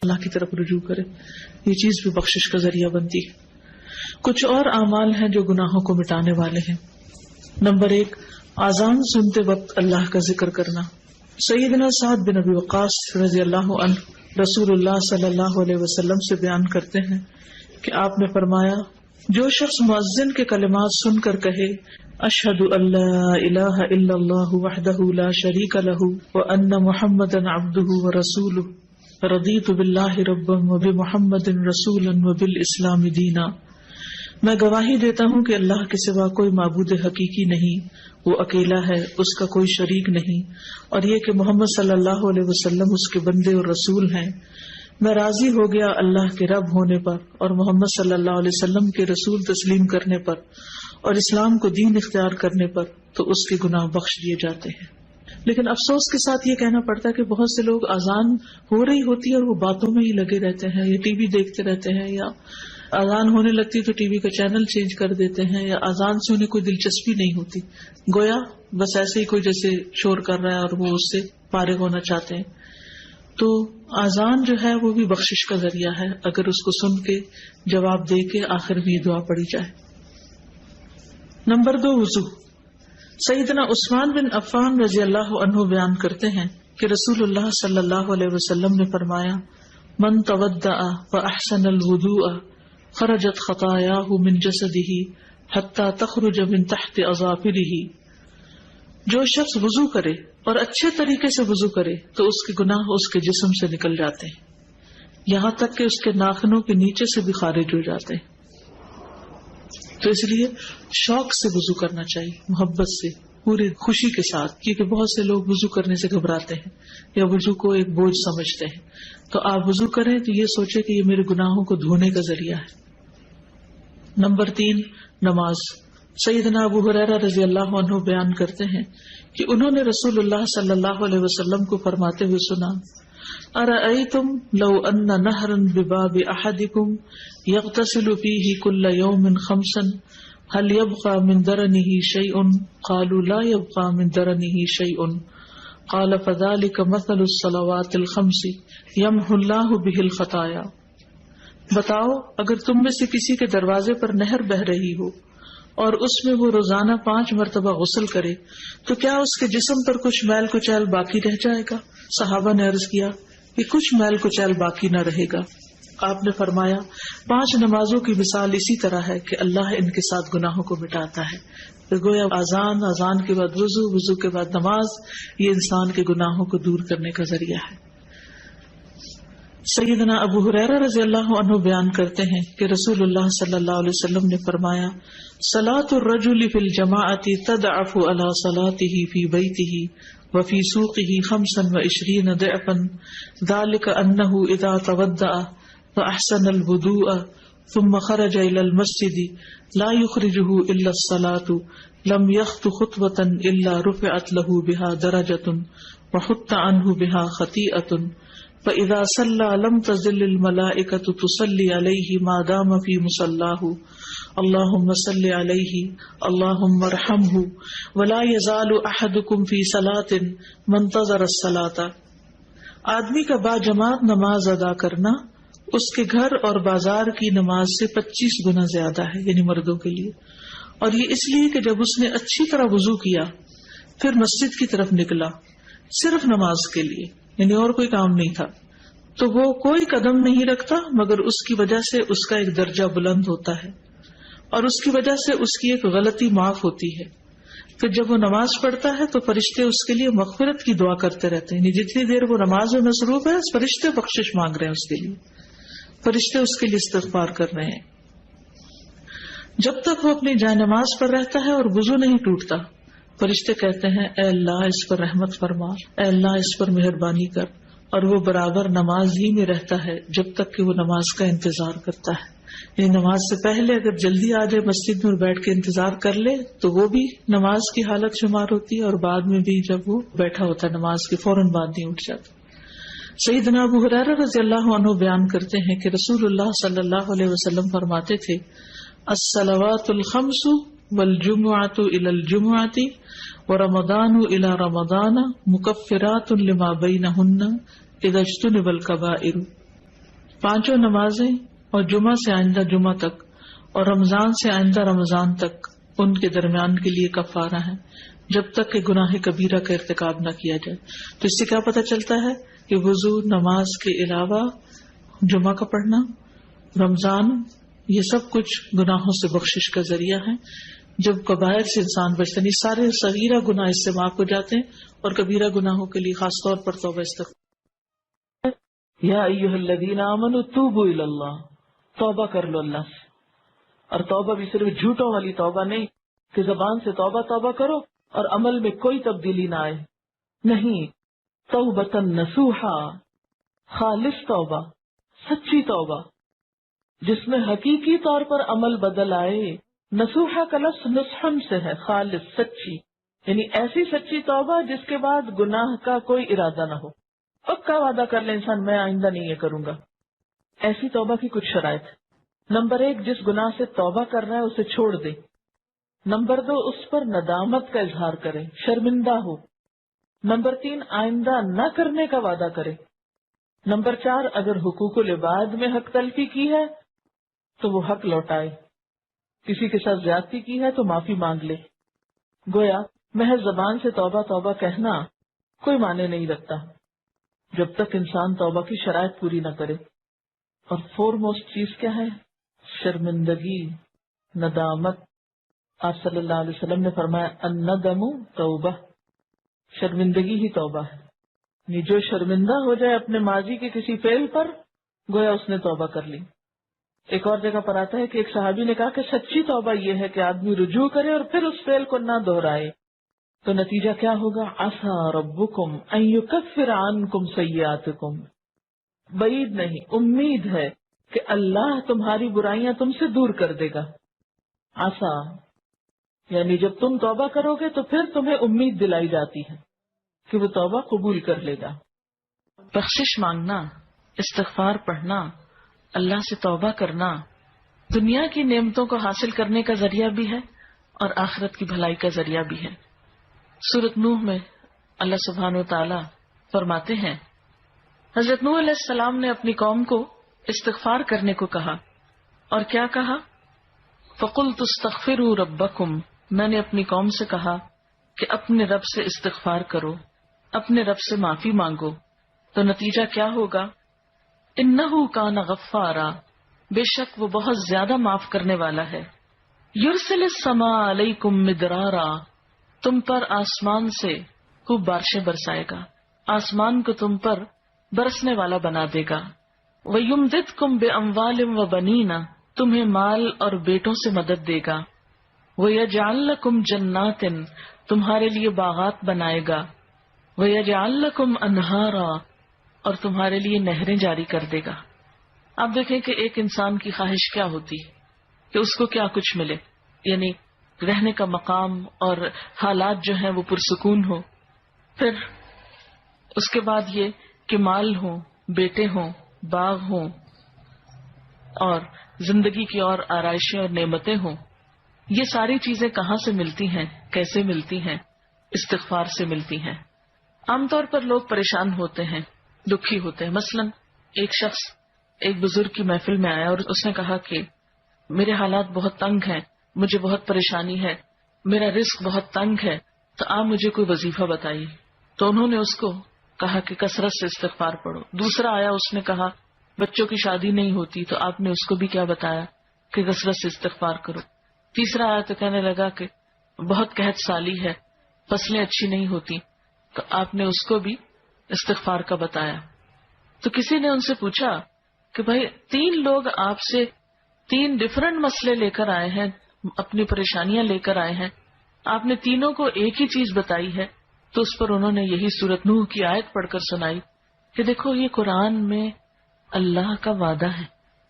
اللہ کی طرف رجوع کرے، یہ چیز بھی بخشش کا ذریعہ بنتی ہے۔ کچھ اور اعمال ہیں جو گناہوں کو مٹانے والے ہیں۔ نمبر 1، اذان سنتے وقت اللہ کا ذکر کرنا۔ سیدنا سعد بن ابی وقاص رضی اللہ عنہ رسول اللہ صلی اللہ علیہ وسلم سے بیان کرتے ہیں کہ آپ نے فرمایا، جو شخص مؤذن کے کلمات سن کر کہے اشہد ان لا الہ الا اللہ وحدہ لا شریک لہ وان محمدا عبدہ ورسولہ رضیت باللہ ربا وبمحمد رسولا وبالاسلام دینا، میں گواہی دیتا ہوں کہ اللہ کے سوا کوئی معبود حقیقی نہیں، وہ اکیلا ہے، اس کا کوئی شریک نہیں، اور یہ کہ محمد صلی اللہ علیہ وسلم اس کے بندے اور رسول ہیں۔ میں راضی ہو گیا اللہ کے رب ہونے پر اور محمد صلی اللہ علیہ وسلم کے رسول تسلیم کرنے پر اور اسلام کو دین اختیار کرنے پر، تو اس کے گناہ بخش دیے جاتے ہیں۔ لیکن افسوس کے ساتھ یہ کہنا پڑتا ہے کہ بہت سے لوگ اذان ہو رہی ہوتی ہے اور وہ باتوں میں ہی لگے رہتے ہیں، یا ٹی وی دیکھتے رہتے ہیں، یا اذان ہونے لگتی تو ٹی وی کا چینل چینج کر دیتے ہیں، یا اذان سے انہیں کوئی دلچسپی نہیں ہوتی، گویا بس ایسے ہی کوئی جیسے شور کر رہا ہے اور وہ اس سے فارغ ہونا چاہتے ہیں۔ تو اذان جو ہے وہ بھی بخشش کا ذریعہ ہے، اگر اس کو سن کے جواب دے کے آخر بھی دعا پڑھی جائے۔ نمبر 2، وضو۔ سیدنا عثمان بن عفان رضی اللہ عنہ بیان کرتے ہیں کہ رسول اللہ صلی اللہ علیہ وسلم نے فرمایا، من تودع فاحسن الوضوء خرجت خطاياه من جسده حتى تخرج من تحت اظافره، جو شخص وضو کرے اور اچھے طریقے سے وضو کرے تو اس کے گناہ اس کے جسم سے نکل جاتے ہیں، یہاں تک کہ اس کے ناخنوں کے نیچے سے بھی خارج ہو جاتے ہیں۔ تو اس لیے شوق سے وضو کرنا چاہیے، محبت سے، پوری خوشی کے ساتھ، کیونکہ بہت سے لوگ وضو کرنے سے گھبراتے ہیں یا وضو کو ایک بوجھ سمجھتے ہیں۔ تو آپ وضو کریں تو یہ سوچیں کہ یہ میرے گناہوں کو دھونے کا ذریعہ ہے۔ نمبر 3، نماز۔ سیدنا ابو ہریرہ رضی اللہ عنہ بیان کرتے ہیں کہ انہوں نے رسول اللہ صلی اللہ علیہ وسلم کو فرماتے ہوئے سنا، ارأیتم لو ان نہرا بباب احدکم یغتسل فیہ کل یوم 5 هل يبقى من درنه شيء؟ قالوا لا يبقى من درنه شيء، قال فذلك مثل الصلوات الخمس يمحو الله به الخطايا۔ بتاؤ، اگر تم میں سے کسی کے دروازے پر نہر بہہ رہی ہو اور اس میں وہ روزانہ 5 مرتبہ غسل کرے تو کیا اس کے جسم پر کچھ میل کچیل باقی رہ جائے گا؟ صحابہ نے عرض کیا کہ کچھ میل کچیل باقی نہ رہے گا۔ آپ نے فرمایا، 5 نمازوں کی مثال اسی طرح ہے کہ اللہ ان کے ساتھ گناہوں کو مٹاتا ہے۔ تو گویا اذان کے بعد وضو، وضو کے بعد نماز، یہ انسان کے گناہوں کو دور کرنے کا ذریعہ ہے۔ سیدنا ابو ہریرہ رضی اللہ عنہ بیان کرتے ہیں کہ رسول اللہ صلی اللہ علیہ وسلم نے فرمایا، صلاۃ الرجل فی الجماعۃ تضعف علی صلاتہ فی بیتہ وفی سوقہ 25 ضعفا، ذلک انہ اذا تودع فاحسن الوضوء ثم خرج الى المسجد لا يخرجه الا الصلاة لم يخط خطوة الا رفعت له بها درجة وحط عنه بها خطيئة، فاذا صلى لم تزل الملائكة تصلي عليه ما دام في مصلاه، اللهم صل عليه اللهم ارحمه، ولا يزال احدكم في صلاة منتظر الصلاة۔ آدمی کا با جماعت نماز ادا کرنا اس کے گھر اور بازار کی نماز سے 25 گنا زیادہ ہے، یعنی مردوں کے لیے، اور یہ اس لیے کہ جب اس نے اچھی طرح وضو کیا پھر مسجد کی طرف نکلا صرف نماز کے لیے، یعنی اور کوئی کام نہیں تھا، تو وہ کوئی قدم نہیں رکھتا مگر اس کی وجہ سے اس کا ایک درجہ بلند ہوتا ہے اور اس کی وجہ سے اس کی ایک غلطی معاف ہوتی ہے۔ پھر جب وہ نماز پڑھتا ہے تو فرشتے اس کے لیے مغفرت کی دعا کرتے رہتے ہیں، یعنی جتنی دیر وہ نماز میں مصروف ہے فرشتے بخشش مانگ رہے ہیں اس کے لیے، فرشتے اس کے لیے استغفار کر رہے ہیں۔ جب تک وہ اپنی جائے نماز پر رہتا ہے اور وضو نہیں ٹوٹتا، فرشتے کہتے ہیں اے اللہ اس پر رحمت فرما، اے اللہ اس پر مہربانی کر، اور وہ برابر نماز ہی میں رہتا ہے جب تک کہ وہ نماز کا انتظار کرتا ہے۔ یعنی نماز سے پہلے اگر جلدی آ جائے مسجد میں اور بیٹھ کے انتظار کر لے تو وہ بھی نماز کی حالت شمار ہوتی ہے، اور بعد میں بھی جب وہ بیٹھا ہوتا ہے نماز کے فوراً بعد نہیں اٹھ جاتا۔ سیدنا ابو ہریرہ رضی اللہ عنہ بیان کرتے ہیں کہ رسول اللہ صلی اللہ علیہ وسلم فرماتے تھے، الصلوات الخمس والجمعۃ الی الجمعۃ ورمضان الی رمضان مکفرات لما بینہن اذا اجتنب الکبائر۔ 5 نمازیں اور جمعہ سے آئندہ جمعہ تک اور رمضان سے آئندہ رمضان تک ان کے درمیان کے لیے کفارہ ہے، جب تک کہ گناہ کبیرہ کا ارتکاب نہ کیا جائے۔ تو اس سے کیا پتہ چلتا ہے کہ وضو، نماز کے علاوہ جمعہ کا پڑھنا، رمضان، یہ سب کچھ گناہوں سے بخشش کا ذریعہ ہے۔ جب کبائر سے انسان بچتا نہیں، سارے صغیرہ گناہ اس سے معاف ہو جاتے ہیں، اور کبیرہ گناہوں کے لیے خاص طور پر توبہ استغفار۔ یا ایھا الذین آمنوا توبوا الی اللہ، توبہ کر لو اللہ سے۔ اور توبہ بھی صرف جھوٹوں والی توبہ نہیں کہ زبان سے توبہ توبہ کرو اور عمل میں کوئی تبدیلی نہ آئے، نہیں، توبۃ نصوحا، خالص توبہ، سچی توبہ جس میں حقیقی طور پر عمل بدل آئے۔ نصوحا کا لفظ نصحن سے ہے، خالص، سچی، یعنی ایسی سچی توبہ جس کے بعد گناہ کا کوئی ارادہ نہ ہو، پکا وعدہ کر لے انسان میں آئندہ نہیں یہ کروں گا۔ ایسی توبہ کی کچھ شرائط۔ نمبر 1، جس گناہ سے توبہ کر رہا ہے اسے چھوڑ دے۔ نمبر 2، اس پر ندامت کا اظہار کرے، شرمندہ ہو۔ نمبر 3، آئندہ نہ کرنے کا وعدہ کرے۔ نمبر 4، اگر حقوق العباد میں حق تلفی کی ہے تو وہ حق لوٹائے، کسی کے ساتھ زیادتی کی ہے تو معافی مانگ لے۔ گویا محض زبان سے توبہ توبہ کہنا کوئی معنی نہیں رکھتا جب تک انسان توبہ کی شرائط پوری نہ کرے۔ اور فور موسٹ چیز کیا ہے؟ شرمندگی، ندامت۔ آپ صلی اللہ علیہ وسلم نے فرمایا الندم توبہ، شرمندگی ہی توبہ ہے۔ یعنی جو شرمندہ ہو جائے اپنے ماضی کے کسی فعل پر، گویا اس نے توبہ کر لی۔ ایک اور جگہ پر آتا ہے کہ ایک صحابی نے کہا کہ سچی توبہ یہ ہے کہ آدمی رجوع کرے اور پھر اس فعل کو نہ دہرائے۔ تو نتیجہ کیا ہوگا؟ عسیٰ ربکم ان یکفر عنکم سیئاتکم، بعید نہیں، امید ہے کہ اللہ تمہاری برائیاں تم سے دور کر دے گا۔ عسیٰ یعنی جب تم توبہ کرو گے تو پھر تمہیں امید دلائی جاتی ہے کہ وہ توبہ قبول کر لے گا۔ بخشش مانگنا، استغفار پڑھنا، اللہ سے توبہ کرنا دنیا کی نعمتوں کو حاصل کرنے کا ذریعہ بھی ہے اور آخرت کی بھلائی کا ذریعہ بھی ہے۔ سورۃ نوح میں اللہ سبحانہ وتعالی فرماتے ہیں، حضرت نوح علیہ السلام نے اپنی قوم کو استغفار کرنے کو کہا، اور کیا کہا؟ فَقُلْتُ اسْتَغْفِرُوا رَبَّكُمْ، میں نے اپنی قوم سے کہا کہ اپنے رب سے استغفار کرو، اپنے رب سے معافی مانگو۔ تو نتیجہ کیا ہوگا؟ انہو کان غفارا، بے شک وہ بہت زیادہ معاف کرنے والا ہے۔ یرسل السماء علیکم مدرارا، تم پر آسمان سے خوب بارشیں برسائے گا، آسمان کو تم پر برسنے والا بنا دے گا۔ ویمددکم باموال وبنین، تمہیں مال اور بیٹوں سے مدد دے گا۔ ویجعل لکم جنات، تمہارے لیے باغات بنائے گا۔ ویجعل لکم انہارا، اور تمہارے لیے نہریں جاری کر دے گا۔ آپ دیکھیں کہ ایک انسان کی خواہش کیا ہوتی کہ اس کو کیا کچھ ملے، یعنی رہنے کا مقام اور حالات جو ہیں وہ پرسکون ہو، پھر اس کے بعد یہ کہ مال ہوں، بیٹے ہوں، باغ ہوں، اور زندگی کی اور آرائشیں اور نعمتیں ہوں۔ یہ ساری چیزیں کہاں سے ملتی ہیں، کیسے ملتی ہیں؟ استغفار سے ملتی ہیں۔ عام طور پر لوگ پریشان ہوتے ہیں، دکھی ہوتے ہیں۔ مثلا ایک شخص ایک بزرگ کی محفل میں آیا اور اس نے کہا کہ میرے حالات بہت تنگ ہیں، مجھے بہت پریشانی ہے، میرا رزق بہت تنگ ہے، تو آپ مجھے کوئی وظیفہ بتائیے۔ تو انہوں نے اس کو کہا کہ کثرت سے استغفار پڑھو۔ دوسرا آیا، اس نے کہا بچوں کی شادی نہیں ہوتی، تو آپ نے اس کو بھی کیا بتایا کہ کثرت سے استغفار کرو۔ تیسرا آیا تو کہنے لگا کہ بہت قحط سالی ہے، فصلیں اچھی نہیں ہوتی، تو آپ نے اس کو بھی استغفار کا بتایا۔ تو کسی نے ان سے پوچھا کہ بھائی 3 لوگ آپ سے 3 ڈفرنٹ مسئلے لے کر آئے ہیں، اپنی پریشانیاں لے کر آئے ہیں، آپ نے تینوں کو ایک ہی چیز بتائی ہے۔ تو اس پر انہوں نے یہی سورۃ نوح کی آیت پڑھ کر سنائی کہ دیکھو یہ قرآن میں اللہ کا وعدہ ہے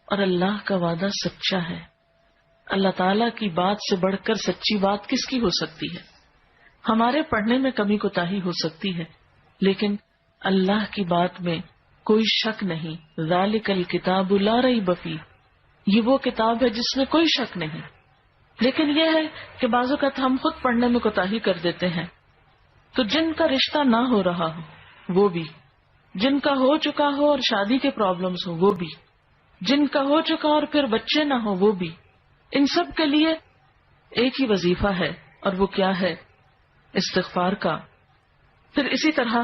اور اللہ کا وعدہ سچا ہے۔ اللہ تعالیٰ کی بات سے بڑھ کر سچی بات کس کی ہو سکتی ہے؟ ہمارے پڑھنے میں کمی کوتاہی ہو سکتی ہے، لیکن اللہ کی بات میں کوئی شک نہیں۔ ذالک الکتاب لا ریب فیہ، یہ وہ کتاب ہے جس میں کوئی شک نہیں۔ لیکن یہ ہے کہ بعض اوقات ہم خود پڑھنے میں کوتاہی کر دیتے ہیں، تو جن کا رشتہ نہ ہو رہا ہو وہ بھی، جن کا ہو چکا ہو اور شادی کے پرابلمز ہو وہ بھی، جن کا ہو چکا اور پھر بچے نہ ہو وہ بھی، ان سب کے لیے ایک ہی وظیفہ ہے، اور وہ کیا ہے؟ استغفار کا۔ پھر اسی طرح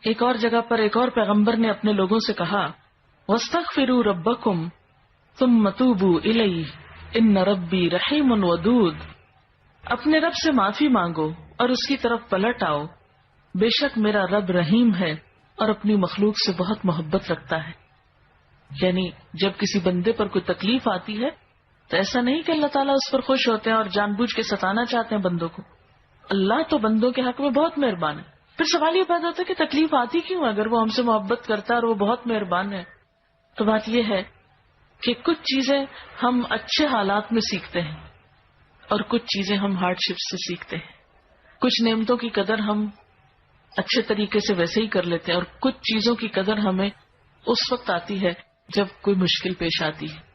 ایک اور جگہ پر ایک اور پیغمبر نے اپنے لوگوں سے کہا وَاسْتَغْفِرُوا رَبَّكُمْ ثُمَّ تُوبُوا إِلَيْهِ إِنَّ رَبِّي رَحِيمٌ وَدُودٌ، اپنے رب سے معافی مانگو اور اس کی طرف پلٹ آؤ، بے شک میرا رب رحیم ہے اور اپنی مخلوق سے بہت محبت رکھتا ہے۔ یعنی جب کسی بندے پر کوئی تکلیف آتی ہے تو ایسا نہیں کہ اللہ تعالیٰ اس پر خوش ہوتے ہیں اور جان بوجھ کے ستانا چاہتے ہیں بندوں کو، اللہ تو بندوں کے حق میں بہت مہربان ہے۔ پھر سوال یہ پیدا ہوتا ہے کہ تکلیف آتی کیوں؟ اگر وہ ہم سے محبت کرتا ہے اور وہ بہت مہربان ہے، تو بات یہ ہے کہ کچھ چیزیں ہم اچھے حالات میں سیکھتے ہیں اور کچھ چیزیں ہم ہارڈ شپ سے سیکھتے ہیں۔ کچھ نعمتوں کی قدر ہم اچھے طریقے سے ویسے ہی کر لیتے ہیں، اور کچھ چیزوں کی قدر ہمیں اس وقت آتی ہے جب کوئی مشکل پیش آتی ہے۔